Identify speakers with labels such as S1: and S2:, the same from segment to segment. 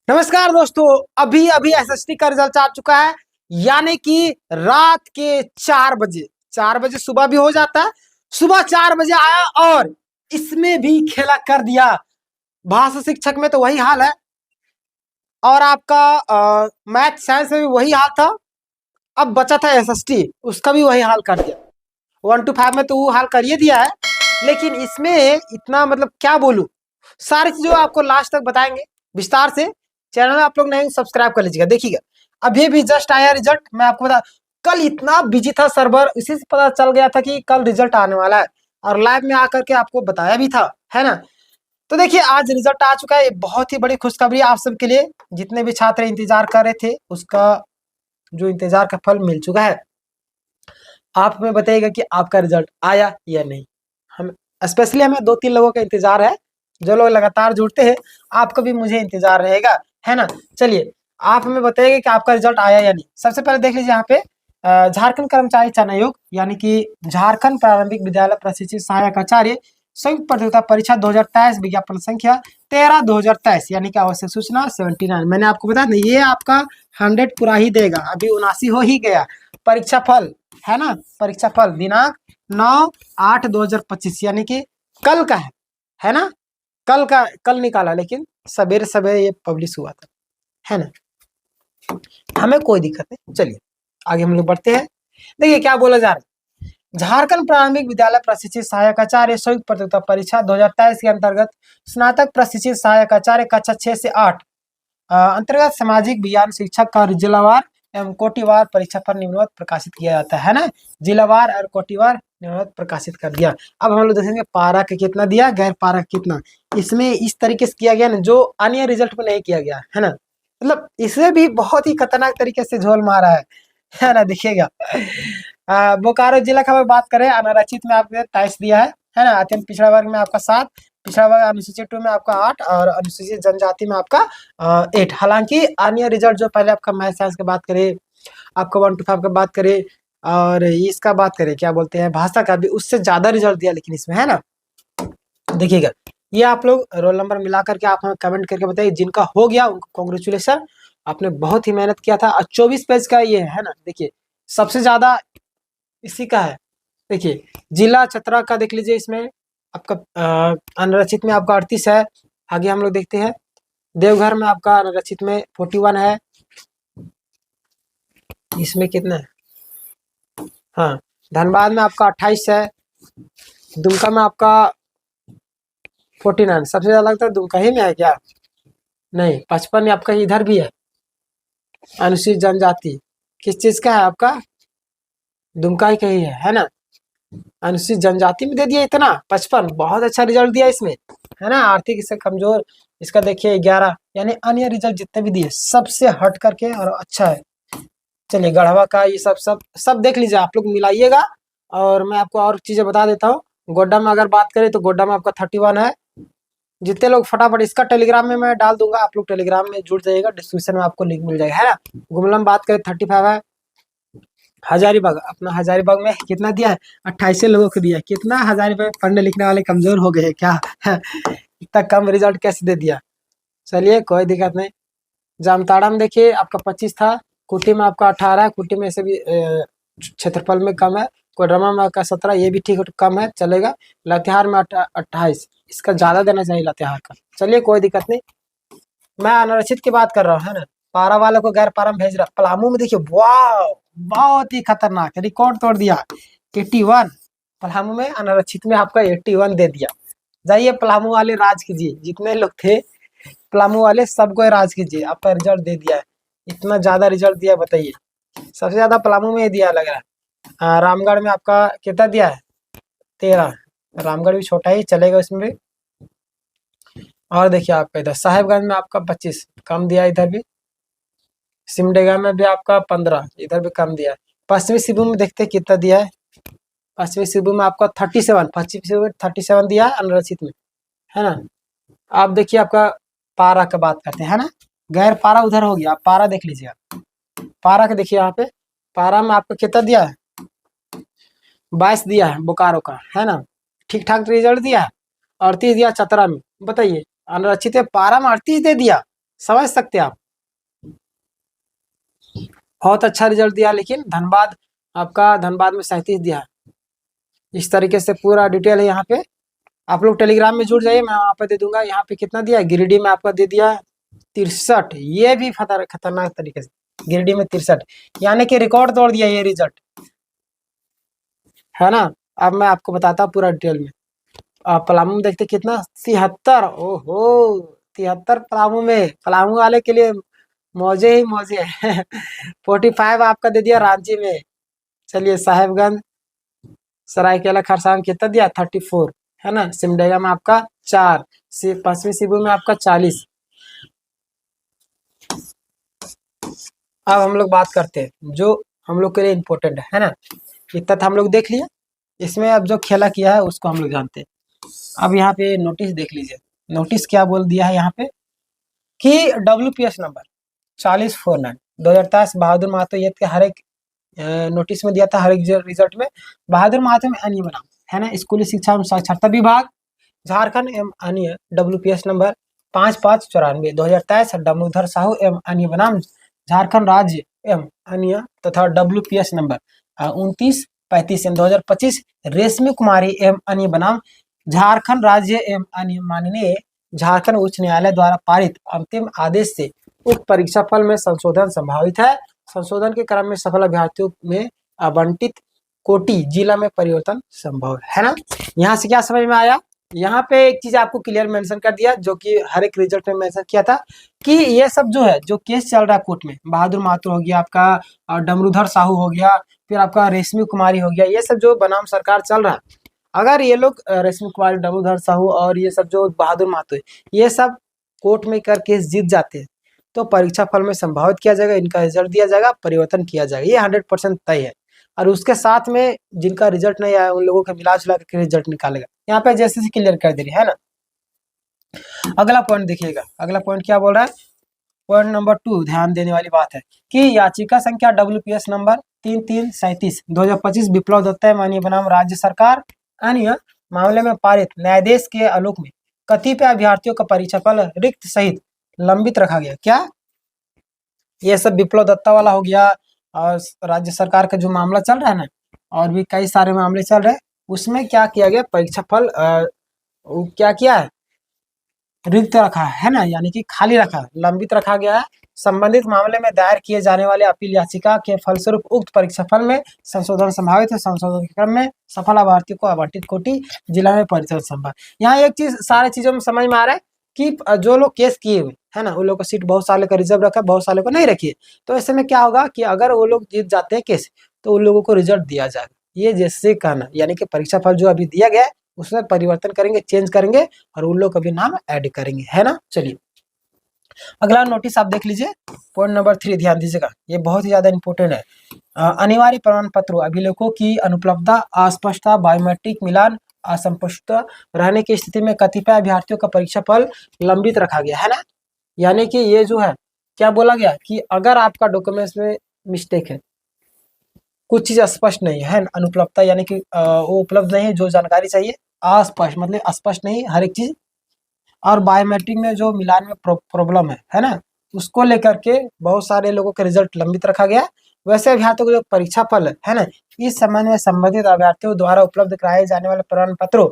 S1: नमस्कार दोस्तों। अभी अभी एसएसटी का रिजल्ट आ चुका है, यानी कि रात के 4 बजे। 4 बजे सुबह भी हो जाता है, सुबह 4 बजे आया और इसमें भी खेला कर दिया। भाषा शिक्षक में तो वही हाल है, और आपका मैथ साइंस में भी वही हाल था। अब बचा था एसएसटी, उसका भी वही हाल कर दिया। 1 to 5 में तो वो हाल कर ही दिया है, लेकिन इसमें इतना मतलब क्या बोलूं। सारी चीजों आपको लास्ट तक बताएंगे विस्तार से। चैनल आप लोग नहीं सब्सक्राइब कर लीजिएगा। देखिएगा, अभी भी जस्ट आया रिजल्ट। मैं आपको बता, कल इतना बिजी था सर्वर, इसी से पता चल गया था कि कल रिजल्ट आने वाला है, और लाइव में आकर के आपको बताया भी था, है ना। तो देखिए, आज रिजल्ट आ चुका है। ये बहुत ही बड़ी खुशखबरी आप सबके लिए। जितने भी छात्र इंतजार कर रहे थे, उसका जो इंतजार का फल मिल चुका है। आप हमें बताइएगा कि आपका रिजल्ट आया या नहीं। हम स्पेशली हमें 2-3 लोगों का इंतजार है, जो लोग लगातार जुड़ते हैं। आपको भी मुझे इंतजार रहेगा, है ना। चलिए, आप हमें बताइएगा कि आपका रिजल्ट आया या नहीं। सबसे पहले देख लीजिए यहाँ पे, झारखंड कर्मचारी चयन आयोग यानी कि झारखंड प्रारंभिक विद्यालय प्रशिक्षित सहायक आचार्य संयुक्त प्रतियोगिता परीक्षा 2023 विज्ञापन संख्या 13/2023 यानी कि आवश्यक सूचना 79। मैंने आपको बता दें, ये आपका 100 पूरा ही देगा। अभी 79 हो ही गया। परीक्षा फल है ना, परीक्षा फल दिनांक 9/8/2025 यानी कि कल का है ना। कल का कल निकाला, लेकिन सवेरे सवेरे ये पब्लिश हुआ था, है ना। हमें कोई दिक्कत नहीं, चलिए आगे हम लोग बढ़ते हैं। देखिए क्या बोला जा रहा है। झारखंड प्रारंभिक विद्यालय प्रशिक्षित सहायक आचार्य संयुक्त प्रतियोगिता परीक्षा 2023 के अंतर्गत स्नातक प्रशिक्षित सहायक आचार्य कक्षा 6 से 8 अंतर्गत सामाजिक विज्ञान शिक्षक का जिलावार एवं कोटिवार परीक्षा पर निम्नवत प्रकाशित किया जाता है ना। जिलावार और कोटिवार निम्नवत प्रकाशित कर दिया। अब हम लोग देखेंगे पारा का कितना दिया, गैर पारा कितना। इसमें इस तरीके से किया गया ना, जो अन्य रिजल्ट में नहीं किया गया, है ना। मतलब इसमें भी बहुत ही खतरनाक तरीके से झोल मारा है ना। देखिएगा, बोकारो जिला का मैं बात करें, अनारक्षित में आपने 23 दिया है ना। अत्यंत पिछड़ा वर्ग में आपका 7, पिछड़ा वर्ग अनुसूचित 2 में आपका 8, और अनुसूचित जनजाति में आपका 8। हालांकि अन्य रिजल्ट जो पहले आपका मैथ साइंस की बात करें, आपका 1 to 5 का बात करें, और इसका बात करें क्या बोलते हैं भाषा का भी, उससे ज्यादा रिजल्ट दिया लेकिन इसमें, है ना। देखिएगा, ये आप लोग रोल नंबर मिला करके आप हमें कमेंट करके बताइए। जिनका हो गया उनको कॉन्ग्रेचुलेसन, आपने बहुत ही मेहनत किया था। और 24 पेज का ये है ना। देखिए, सबसे ज्यादा इसी का है। देखिए, जिला चतरा का देख लीजिए, इसमें आपका अनरक्षित में आपका 38 है। आगे हम लोग देखते हैं, देवघर में आपका अनरक्षित में 41 है। इसमें कितना है, हाँ, धनबाद में आपका 28 है। दुमका में आपका 49। सबसे ज्यादा लगता है दुमका ही में है क्या? नहीं, 55 आपका इधर भी है। अनुसूचित जनजाति किस चीज का है आपका? दुमका ही कहीं है ना। अनुसूचित जनजाति में दे दिया इतना 55, बहुत अच्छा रिजल्ट दिया इसमें, है ना। आर्थिक से कमजोर, इसका देखिए 11। यानी अन्य रिजल्ट जितने भी दिए सबसे हट करके और अच्छा है। चलिए, गढ़वा का ये सब सब सब देख लीजिए, आप लोग मिलाइएगा। और मैं आपको और चीजें बता देता हूँ। गोड्डा में अगर बात करें तो गोड्डा में आपका 31 है। जितने लोग फटाफट, इसका टेलीग्राम में मैं डाल दूंगा, आप लोग टेलीग्राम में जुड़ जाइएगा, डिस्क्रिप्शन में आपको लिंक मिल जाएगा, है ना। गुमला बात करें 35 है। हजारीबाग, अपना हजारीबाग में कितना दिया है? 28 लोगों को दिया है। कितना हजारीबाग पढ़ने लिखने वाले कमजोर हो गए हैं क्या? इतना कम रिजल्ट कैसे दे दिया। चलिए, कोई दिक्कत नहीं। जामताड़ा में देखिए आपका 25 था। कुटी में आपका 18 है। कुटी में से भी क्षेत्रफल में कम है। कोडरमा में आपका 17, ये भी ठीक कम है, चलेगा। लातेहार में 28, इसका ज्यादा देना चाहिए लातेहार का। चलिए, कोई दिक्कत नहीं। मैं अनारक्षित की बात कर रहा हूँ, है ना। पारा वालों को गैर पारा में भेज रहा। पलामू में देखिए, वाह, बहुत ही खतरनाक रिकॉर्ड तोड़ दिया। 81 पलामू में, अनारक्षित में आपका 81 दे दिया। जाइए पलामू वाले राज कीजिए, जितने लोग थे पलामू वाले सबको राज कीजिए। आपका रिजल्ट दे दिया है, इतना ज्यादा रिजल्ट दिया, बताइए। सबसे ज्यादा पलामू में दिया लग रहा है। रामगढ़ में आपका कितना दिया है? 13। रामगढ़ भी छोटा ही चलेगा इसमें भी। और देखिए आपका इधर साहेबगंज में आपका 25 कम दिया, इधर भी। सिमडेगा में भी आपका 15, इधर भी कम दिया है। पश्चिमी सिंहभूम में देखते हैं कितना दिया है। पश्चिमी सिंहभूम में आपका 37, पश्चिमी सिंहभूम में 37 दिया है अनरक्षित में, है ना। आप देखिए, आपका पारा का बात करते हैं ना। गैर पारा उधर हो गया, आप पारा देख लीजिए। पारा का देखिए, यहाँ पे पारा में आपका कितना दिया है? 22 दिया है बोकारो का, है ना। ठीक ठाक रिजल्ट दिया है। 38 दिया चतरा में, बताइए। अनरक्षित है, पारा में 38 दे दिया। समझ सकते हैं आप। बहुत अच्छा रिजल्ट दिया, लेकिन धनबाद आपका, धनबाद में 37 दिया है। इस तरीके से पूरा डिटेल है यहाँ पे। आप लोग टेलीग्राम में जुड़ जाइए, मैं वहाँ पे दे दूंगा। यहाँ पे कितना दिया है, गिरिडीह में आपका दे दिया 63, ये भी खतरनाक तरीके से, गिरिडीह में 63, यानी कि रिकॉर्ड तोड़ दिया ये रिजल्ट, है ना। अब मैं आपको बताता हूँ पूरा डिटेल में। पलामू में देखते कितना, 73, ओहो 73 पलामू में, पलामू वाले के लिए मौजे ही मौजे है। 45 आपका दे दिया रांची में। चलिए साहेबगंज, सरायकेला खरसांग कितना दिया, 34, है ना। सिमडेगा में आपका 4, पश्चिमी सिंहभूम में आपका 40। अब हम लोग बात करते हैं जो हम लोग के लिए इम्पोर्टेंट है ना। इतना था हम लोग देख लिया, इसमें अब जो खेला किया है उसको हम लोग जानते हैं। अब यहाँ पे नोटिस देख लीजिए, नोटिस क्या बोल दिया है यहाँ पे कि WPS नंबर 4049 2023 बहादुर महतो ये हर एक नोटिस में दिया था, हर एक रिजल्ट में बहादुर महतो में अन्य बनाम, है ना। स्कूली शिक्षा एवं साक्षरता विभाग झारखंड एवं अन्य WPS नंबर 5594 2023 डमरूधर साहू एवं अन्य बनाम झारखंड राज्य एवं अन्य तथा WPS नंबर 2935 2025 रेशमी कुमारी एवं अन्य बनाम झारखंड राज्य एवं अन्य माननीय झारखंड उच्च न्यायालय द्वारा पारित अंतिम आदेश से उक्त परीक्षा फल में संशोधन संभावित है। संशोधन के क्रम में सफल अभ्यर्थियों में आवंटित कोटि जिला में परिवर्तन संभव है ना। यहाँ से क्या समझ में आया, यहाँ पे एक चीज आपको क्लियर मेंशन कर दिया, जो कि हर एक रिजल्ट में मेंशन किया था कि ये सब जो है, जो केस चल रहा है कोर्ट में, बहादुर महतो हो गया आपका, डमरूधर साहू हो गया, फिर आपका रेशमी कुमारी हो गया, ये सब जो बनाम सरकार चल रहा है, अगर ये लोग रेशमी कुमारी, डमरूधर साहू और ये सब जो बहादुर महतो है, ये सब कोर्ट में कर केस जीत जाते हैं तो परीक्षा फल में संभावित किया जाएगा, इनका रिजल्ट दिया जाएगा, परिवर्तन किया जाएगा, ये 100% तय है। और उसके साथ में जिनका रिजल्ट नहीं आया उन लोगों का मिला जुला के रिजल्ट निकालेगा। यहाँ पे जैसे से क्लियर कर दे रही है ना। अगला पॉइंट देखिएगा, अगला पॉइंट क्या बोल रहा है, पॉइंट नंबर 2 ध्यान देने वाली बात है कि याचिका संख्या WPS नंबर 3337 2025 विप्लव दत्ता माननीय बनाम राज्य सरकार अन्य मामले में पारित न्यायाधीश के आलोक में कतिपय अभ्यर्थियों का परीक्षा फल रिक्त सहित लंबित रखा गया। क्या ये सब विप्लव दत्ता वाला हो गया और राज्य सरकार का जो मामला चल रहा है ना, और भी कई सारे मामले चल रहे हैं, उसमें क्या किया गया, परीक्षा फल क्या किया है, रिक्त रखा है ना, यानी कि खाली रखा, लंबित रखा गया है। संबंधित मामले में दायर किए जाने वाले अपील याचिका के फलस्वरूप उक्त परीक्षा फल में संशोधन संभावित है। संशोधन के क्रम में सफल अभ्यर्थी को आवंटित कोटि जिला में परिवर्तन संभव। यहाँ एक चीज सारे चीजों में समझ में आ रहा है कि जो लोग केस किए हुए है ना, उन लोगों को सीट बहुत सालों का रिजर्व रखा, बहुत सालों को नहीं रखी है, तो ऐसे में क्या होगा कि अगर वो लोग जीत जाते हैं केस तो उन लोगों को रिजल्ट दिया जाएगा। ये जैसे कहना, यानी कि परीक्षा फल जो अभी दिया गया है उसमें परिवर्तन करेंगे, चेंज करेंगे और उन लोग का भी नाम ऐड करेंगे, है ना। चलिए अगला नोटिस आप देख लीजिए, पॉइंट नंबर 3 ध्यान दीजिएगा, ये बहुत ही ज्यादा इंपॉर्टेंट है। अनिवार्य प्रमाण पत्रों अभिलेखों की अनुपलब्धता, अस्पष्टता, बायोमेट्रिक मिलान असंपुष्ट रहने की स्थिति में कतिपय अभ्यर्थियों का परीक्षा फल लंबित रखा गया है ना। यानी कि ये जो है क्या बोला गया कि अगर आपका डॉक्यूमेंट्स में मिस्टेक है, कुछ चीज स्पष्ट नहीं है, अनुपलब्धता यानी कि वो उपलब्ध नहीं है, जो जानकारी चाहिए अस्पष्ट मतलब स्पष्ट नहीं हर एक चीज, और बायोमेट्रिक में जो मिलान में प्रॉब्लम है ना, उसको लेकर के बहुत सारे लोगों का रिजल्ट लंबित रखा गया। वैसे अभ्यर्थियों का जो परीक्षा फल है ना, इस संबंध में संबंधित अभ्यर्थियों द्वारा उपलब्ध कराए जाने वाले प्रमाण पत्रों,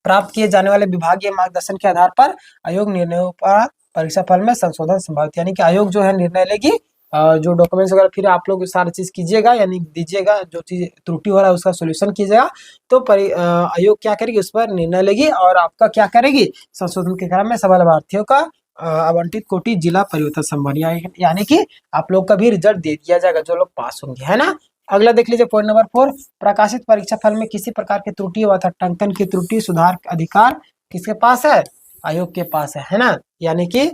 S1: प्राप्त किए जाने वाले विभागीय मार्गदर्शन के आधार पर आयोग निर्णयों पर परीक्षा फल में संशोधन संभावित, यानी कि आयोग जो है निर्णय लेगी, जो डॉक्यूमेंट्स वगैरह फिर आप लोग सारी चीज कीजिएगा, यानी दीजिएगा, जो चीज त्रुटि हो रहा है उसका सोल्यूशन कीजिएगा, तो आयोग क्या करेगी, उस पर निर्णय लेगी और आपका क्या करेगी, संशोधन के क्रम में सफल अभ्यर्थियों का आवंटित कोटि जिला परिवर्तन संबंधी, यानी कि आप लोग का भी रिजल्ट दे दिया जाएगा जो लोग पास होंगे, है ना। अगला देख लीजिए पॉइंट नंबर 4, प्रकाशित परीक्षा फल में किसी प्रकार की त्रुटि अथवा टंकन की त्रुटि सुधार अधिकार किसके पास है, आयोग के पास है ना। यानी कि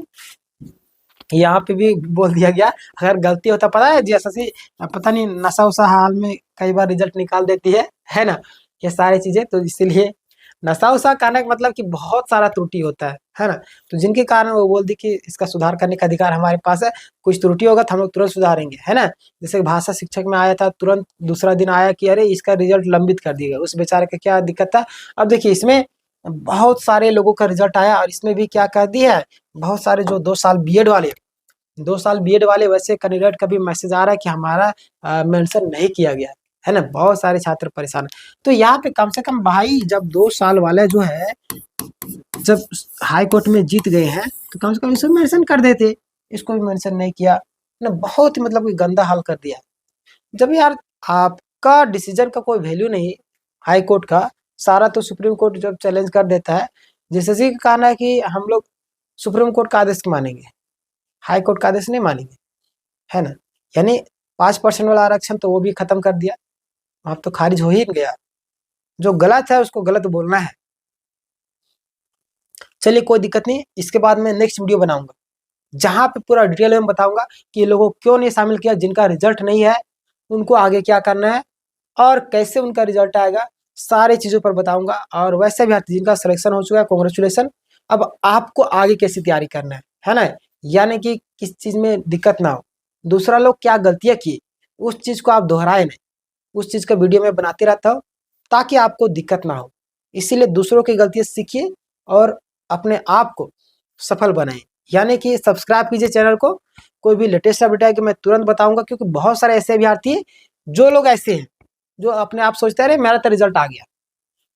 S1: यहाँ पे भी बोल दिया गया, अगर गलती होता, पता है जैसे पता नहीं नशा उशा हाल में कई बार रिजल्ट निकाल देती है ना, ये सारी चीजें, तो इसीलिए नशा उशा कहने का मतलब कि बहुत सारा त्रुटि होता है ना, तो जिनके कारण वो बोल दी कि इसका सुधार करने का अधिकार हमारे पास है, कुछ त्रुटि होगा तो हम लोग तुरंत सुधारेंगे, है ना। जैसे भाषा शिक्षक में आया था, तुरंत दूसरा दिन आया कि अरे इसका रिजल्ट लंबित कर दिया, उस बेचारे का क्या दिक्कत था। अब देखिए इसमें बहुत सारे लोगों का रिजल्ट आया और इसमें भी क्या कर दिया है बहुत सारे जो 2 साल बीएड वाले 2 साल बीएड वाले वैसे कैंडिडेट का भी मैसेज आ रहा है कि हमारा मेंशन नहीं किया गया है ना। बहुत सारे छात्र परेशान हैं। तो यहाँ पे कम से कम भाई जब 2 साल वाले जो है जब हाई कोर्ट में जीत गए हैं तो कम से कम इसको मेंशन कर देते, इसको भी मेंशन नहीं किया ना। बहुत ही मतलब कि गंदा हाल कर दिया। जब यार आपका डिसीजन का कोई वैल्यू नहीं हाई कोर्ट का, सारा तो सुप्रीम कोर्ट जब चैलेंज कर देता है, जैसे का कहना है कि हम लोग सुप्रीम कोर्ट का आदेश मानेंगे, हाई कोर्ट का आदेश नहीं मानेंगे, है ना। यानी 5% वाला आरक्षण तो वो भी खत्म कर दिया, अब तो खारिज हो ही गया। जो गलत है उसको गलत बोलना है। चलिए कोई दिक्कत नहीं, इसके बाद मैं नेक्स्ट वीडियो बनाऊंगा जहां पे पूरा डिटेल में बताऊंगा कि ये लोगों को क्यों नहीं शामिल किया, जिनका रिजल्ट नहीं है उनको आगे क्या करना है और कैसे उनका रिजल्ट आएगा, सारी चीजों पर बताऊंगा। और वैसे भी जिनका सिलेक्शन हो चुका है कॉन्ग्रेचुलेसन, अब आपको आगे कैसी तैयारी करना है ना। यानी कि किस चीज में दिक्कत ना हो, दूसरा लोग क्या गलतियां किए उस चीज को आप दोहराए नहीं, उस चीज का वीडियो मैं बनाते रहता हूँ ताकि आपको दिक्कत ना हो। इसीलिए दूसरों की गलतियां सीखिए और अपने आप को सफल बनाएं। यानी कि सब्सक्राइब कीजिए चैनल को, कोई भी लेटेस्ट अपडेट है कि मैं तुरंत बताऊंगा, क्योंकि बहुत सारे ऐसे अभ्यर्थी हैं जो लोग ऐसे हैं जो अपने आप सोचते हैं मेरा तो रिजल्ट आ गया,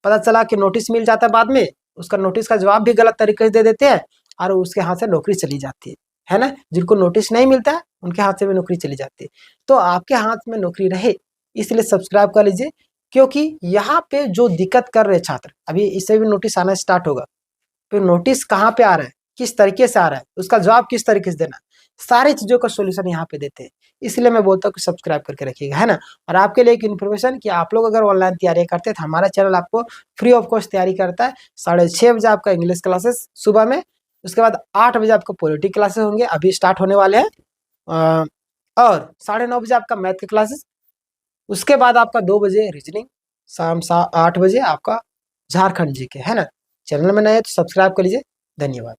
S1: पता चला कि नोटिस मिल जाता है बाद में, उसका नोटिस का जवाब भी गलत तरीके से दे देते हैं और उसके हाथ से नौकरी चली जाती है ना। जिनको नोटिस नहीं मिलता है उनके हाथ से भी नौकरी चली जाती है। तो आपके हाथ में नौकरी रहे इसलिए सब्सक्राइब कर लीजिए, क्योंकि यहाँ पे जो दिक्कत कर रहे छात्र, अभी इससे भी नोटिस आना स्टार्ट होगा, फिर नोटिस कहाँ पे आ रहा है, किस तरीके से आ रहा है, उसका जवाब किस तरीके से देना, सारी चीजों का सोल्यूशन यहाँ पे देते हैं। इसलिए मैं बोलता हूँ कि सब्सक्राइब करके रखिएगा, है ना। और आपके लिए एक इन्फॉर्मेशन कि आप लोग अगर ऑनलाइन तैयारी करते हैं तो हमारा चैनल आपको फ्री ऑफ कॉस्ट तैयारी करता है। 6:30 बजे आपका इंग्लिश क्लासेस सुबह में, उसके बाद 8 बजे आपका पॉलिटिक्स क्लासेस होंगे, अभी स्टार्ट होने वाले हैं, और 9:30 बजे आपका मैथ के क्लासेस, उसके बाद आपका 2 बजे रीजनिंग, शाम 8 बजे आपका झारखंड जी के, है ना। चैनल में नए हैं तो सब्सक्राइब कर लीजिए। धन्यवाद।